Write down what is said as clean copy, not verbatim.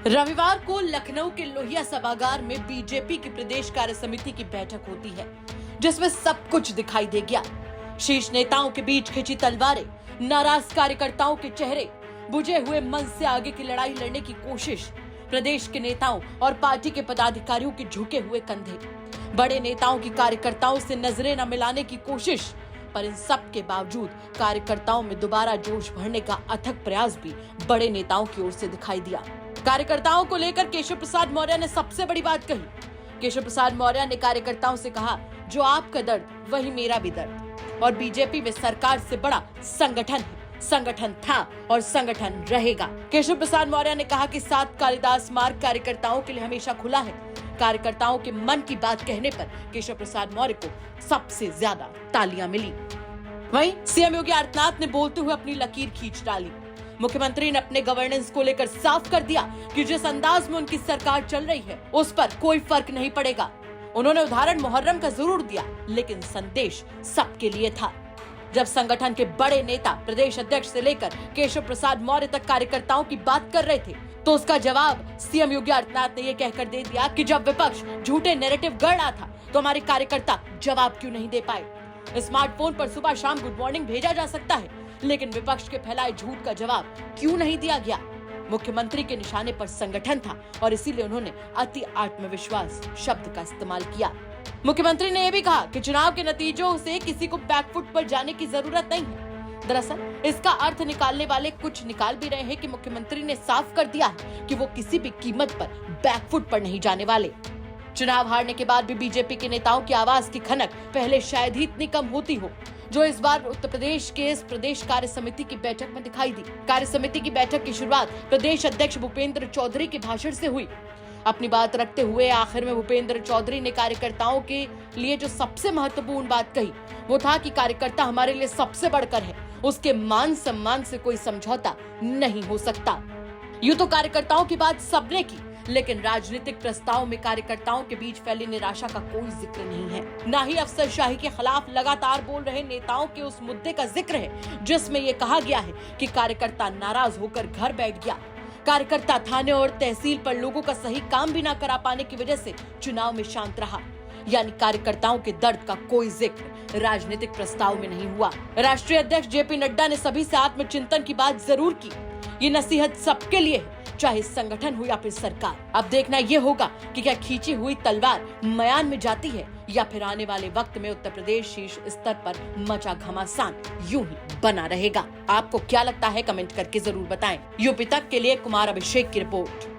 रविवार को लखनऊ के लोहिया सभागार में बीजेपी की प्रदेश कार्य समिति की बैठक होती है, जिसमें सब कुछ दिखाई दे गया। शीर्ष नेताओं के बीच खिंची तलवारें, नाराज कार्यकर्ताओं के चेहरे, बुझे हुए मन से आगे की लड़ाई लड़ने की कोशिश, प्रदेश के नेताओं और पार्टी के पदाधिकारियों के झुके हुए कंधे, बड़े नेताओं की कार्यकर्ताओं से नजरें न मिलाने की कोशिश। पर इन सब के बावजूद कार्यकर्ताओं में दोबारा जोश भरने का अथक प्रयास भी बड़े नेताओं की ओर से दिखाई दिया। कार्यकर्ताओं को लेकर केशव प्रसाद मौर्य ने सबसे बड़ी बात कही। केशव प्रसाद मौर्य ने कार्यकर्ताओं से कहा, जो आपका दर्द वही मेरा भी दर्द, और बीजेपी में सरकार से बड़ा संगठन है, संगठन था और संगठन रहेगा। केशव प्रसाद मौर्य ने कहा कि 7 कालिदास मार्ग कार्यकर्ताओं के लिए हमेशा खुला है। कार्यकर्ताओं के मन की बात कहने पर केशव प्रसाद मौर्य को सबसे ज्यादा तालियां मिली। वहीं सीएम योगी आदित्यनाथ ने बोलते हुए अपनी लकीर खींच डाली। मुख्यमंत्री ने अपने गवर्नेंस को लेकर साफ कर दिया कि जिस अंदाज में उनकी सरकार चल रही है उस पर कोई फर्क नहीं पड़ेगा। उन्होंने उदाहरण मुहर्रम का जरूर दिया, लेकिन संदेश सबके लिए था। जब संगठन के बड़े नेता प्रदेश अध्यक्ष से लेकर केशव प्रसाद मौर्य तक कार्यकर्ताओं की बात कर रहे थे, तो उसका जवाब सीएम योगी आदित्यनाथ ने यह कहकर दे दिया कि जब विपक्ष झूठे नैरेटिव गढ़ रहा था तो हमारे कार्यकर्ता जवाब क्यों नहीं दे पाए। स्मार्टफोन पर सुबह शाम गुड मॉर्निंग भेजा जा सकता है, लेकिन विपक्ष के फैलाए झूठ का जवाब क्यों नहीं दिया गया। मुख्यमंत्री के निशाने पर संगठन था और इसीलिए उन्होंने अति आत्मविश्वास शब्द का इस्तेमाल किया। मुख्यमंत्री ने यह भी कहा कि चुनाव के नतीजों से किसी को बैकफुट पर जाने की जरूरत नहीं है। दरअसल इसका अर्थ निकालने वाले कुछ निकाल भी रहे हैं कि मुख्यमंत्री ने साफ कर दिया है कि वो किसी भी कीमत पर बैकफुट पर नहीं जाने वाले। चुनाव हारने के बाद भी बीजेपी के नेताओं की आवाज की खनक पहले शायद ही इतनी कम होती हो, जो इस बार उत्तर प्रदेश के इस प्रदेश कार्य समिति की बैठक में दिखाई दी। कार्य समिति की बैठक की शुरुआत प्रदेश अध्यक्ष भूपेंद्र चौधरी के भाषण से हुई। अपनी बात रखते हुए आखिर में भूपेंद्र चौधरी ने कार्यकर्ताओं के लिए जो सबसे महत्वपूर्ण बात कही वो था कि कार्यकर्ता हमारे लिए सबसे बढ़कर है, उसके मान सम्मान से कोई समझौता नहीं हो सकता। यूं तो कार्यकर्ताओं की बात सबने की, लेकिन राजनीतिक प्रस्ताव में कार्यकर्ताओं के बीच फैली निराशा का कोई जिक्र नहीं है। ना ही अफसरशाही के खिलाफ लगातार बोल रहे नेताओं के उस मुद्दे का जिक्र है जिसमें यह कहा गया है कि कार्यकर्ता नाराज होकर घर बैठ गया। कार्यकर्ता थाने और तहसील पर लोगों का सही काम भी न करा पाने की वजह से चुनाव में शांत रहा। यानी कार्यकर्ताओं के दर्द का कोई जिक्र राजनीतिक प्रस्ताव में नहीं हुआ। राष्ट्रीय अध्यक्ष जेपी नड्डा ने सभी से आत्मचिंतन की बात जरूर की। ये नसीहत सबके लिए है, चाहे संगठन हो या फिर सरकार। अब देखना ये होगा कि क्या खींची हुई तलवार मयान में जाती है या फिर आने वाले वक्त में उत्तर प्रदेश शीर्ष स्तर पर मचा घमासान यूं ही बना रहेगा। आपको क्या लगता है, कमेंट करके जरूर बताएं। यूपी तक के लिए कुमार अभिषेक की रिपोर्ट।